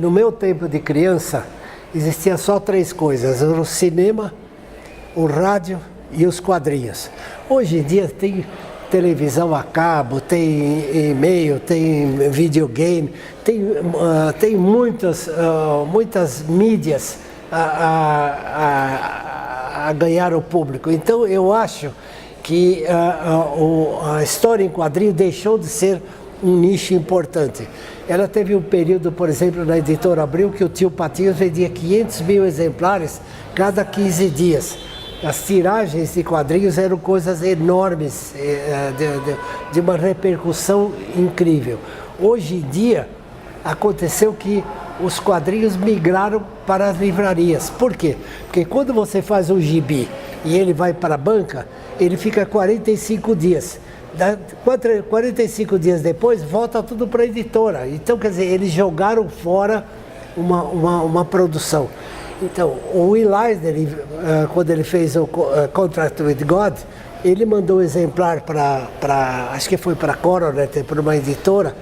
No meu tempo de criança, existia só 3 coisas: o cinema, o rádio e os quadrinhos. Hoje em dia tem televisão a cabo, tem e-mail, tem videogame, tem muitas mídias a ganhar o público. Então eu acho que a história em quadrinho deixou de ser um nicho importante. Ela teve um período, por exemplo, na Editora Abril, que o Tio Patinhas vendia 500 mil exemplares cada 15 dias. As tiragens de quadrinhos eram coisas enormes, de uma repercussão incrível. Hoje em dia, aconteceu que os quadrinhos migraram para as livrarias. Por quê? Porque quando você faz um gibi e ele vai para a banca, ele fica 45 dias. 45 dias depois, volta tudo para a editora. Então, quer dizer, eles jogaram fora uma produção. Então, o Will Eisner, quando ele fez o Contract with God, ele mandou um exemplar acho que foi para a Coronet, para uma editora,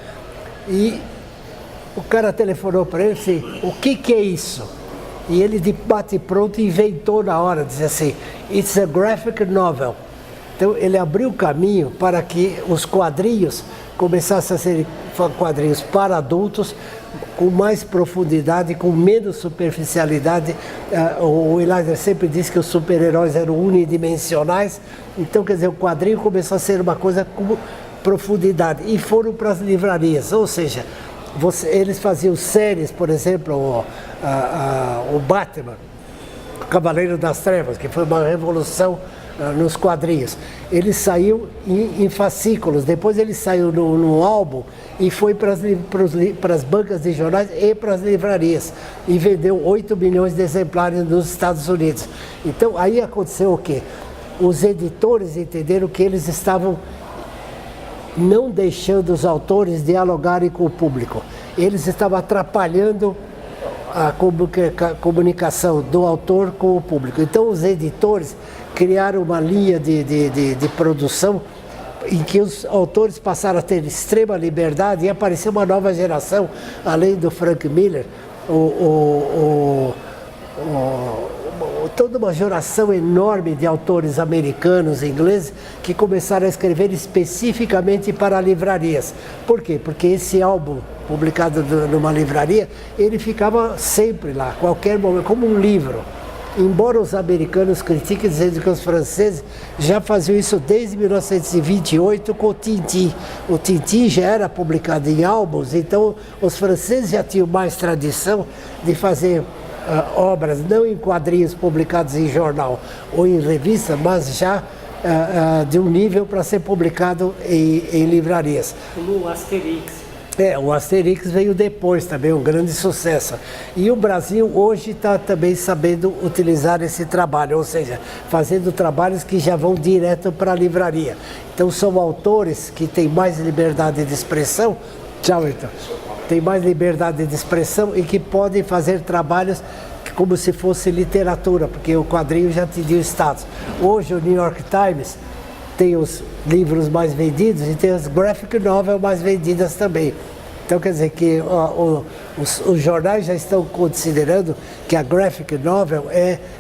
e o cara telefonou para ele e disse: o que é isso? E ele de bate-pronto inventou na hora, dizia assim: it's a graphic novel. Então ele abriu o caminho para que os quadrinhos começassem a ser quadrinhos para adultos, com mais profundidade, com menos superficialidade. O Eisner sempre disse que os super-heróis eram unidimensionais. Então, quer dizer, o quadrinho começou a ser uma coisa com profundidade. E foram para as livrarias, ou seja, eles faziam séries, por exemplo, o Batman, o Cavaleiro das Trevas, que foi uma revolução nos quadrinhos. Ele saiu em fascículos, depois ele saiu no álbum e foi para as bancas de jornais e para as livrarias, e vendeu 8 milhões de exemplares nos Estados Unidos. Então aí aconteceu o quê? Os editores entenderam que eles estavam não deixando os autores dialogarem com o público, eles estavam atrapalhando a comunicação do autor com o público. Então os editores criaram uma linha de produção em que os autores passaram a ter extrema liberdade e apareceu uma nova geração, além do Frank Miller, toda uma geração enorme de autores americanos e ingleses que começaram a escrever especificamente para livrarias. Por quê? Porque esse álbum, publicado numa livraria, ele ficava sempre lá, qualquer momento, como um livro. Embora os americanos critiquem dizendo que os franceses já faziam isso desde 1928 com o Tintin. O Tintin já era publicado em álbuns, então os franceses já tinham mais tradição de fazer obras, não em quadrinhos publicados em jornal ou em revista, mas já de um nível para ser publicado em livrarias. Como o Asterix. O Asterix veio depois também, um grande sucesso. E o Brasil hoje está também sabendo utilizar esse trabalho, ou seja, fazendo trabalhos que já vão direto para a livraria. Então são autores que têm mais liberdade de expressão. Tchau, então. Tem mais liberdade de expressão e que podem fazer trabalhos como se fosse literatura, porque o quadrinho já te deu status. Hoje o New York Times tem os livros mais vendidos e tem as graphic novels mais vendidas também. Então quer dizer que os jornais já estão considerando que a graphic novel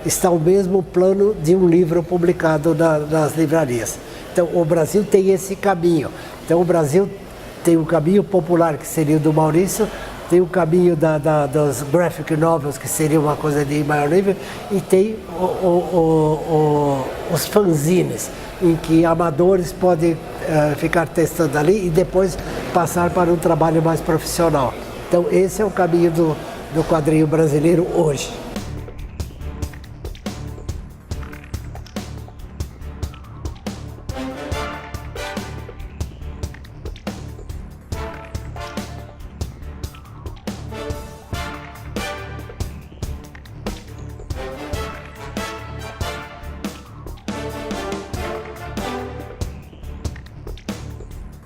está ao mesmo plano de um livro publicado nas livrarias. Então o Brasil tem esse caminho. Então o Brasil tem o caminho popular, que seria o do Maurício, tem o caminho das graphic novels, que seria uma coisa de maior nível, e tem os fanzines, em que amadores podem ficar testando ali e depois passar para um trabalho mais profissional. Então esse é o caminho do quadrinho brasileiro hoje.